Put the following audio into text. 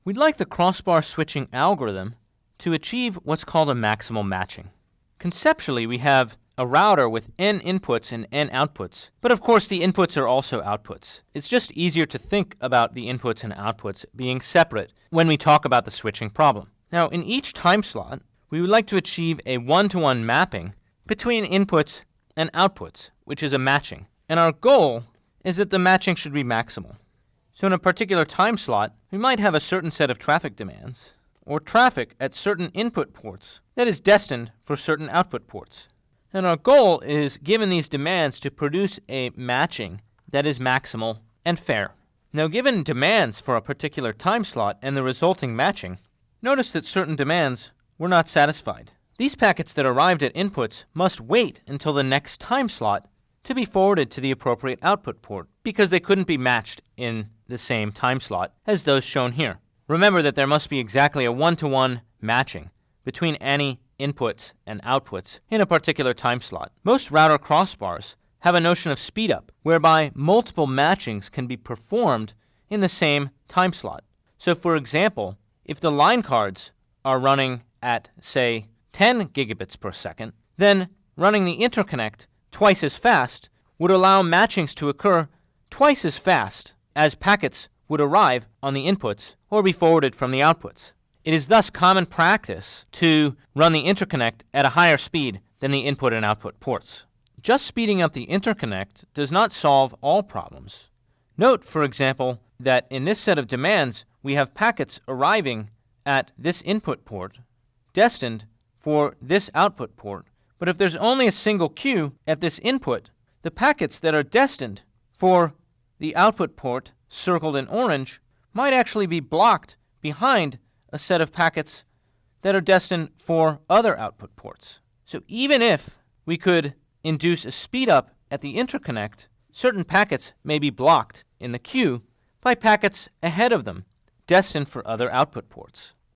We'd like the crossbar switching algorithm to achieve what's called a maximal matching. Conceptually, we have a router with n inputs and n outputs, but of course the inputs are also outputs. It's just easier to think about the inputs and outputs being separate when we talk about the switching problem. Now, in each time slot, we would like to achieve a one-to-one mapping between inputs and outputs, which is a matching. And our goal is that the matching should be maximal. So in a particular time slot, we might have a certain set of traffic demands, or traffic at certain input ports that is destined for certain output ports. And our goal is, given these demands, to produce a matching that is maximal and fair. Now, given demands for a particular time slot and the resulting matching, notice that certain demands were not satisfied. These packets that arrived at inputs must wait until the next time slot to be forwarded to the appropriate output port because they couldn't be matched in the same time slot as those shown here. Remember that there must be exactly a one-to-one matching between any inputs and outputs in a particular time slot. Most router crossbars have a notion of speedup, whereby multiple matchings can be performed in the same time slot. So for example, if the line cards are running at, say, 10 gigabits per second, then running the interconnect twice as fast would allow matchings to occur twice as fast as packets would arrive on the inputs or be forwarded from the outputs. It is thus common practice to run the interconnect at a higher speed than the input and output ports. Just speeding up the interconnect does not solve all problems. Note, for example, that in this set of demands, we have packets arriving at this input port destined for this output port. But if there's only a single queue at this input, the packets that are destined for the output port, circled in orange, might actually be blocked behind a set of packets that are destined for other output ports. So even if we could induce a speed up at the interconnect, certain packets may be blocked in the queue by packets ahead of them, destined for other output ports.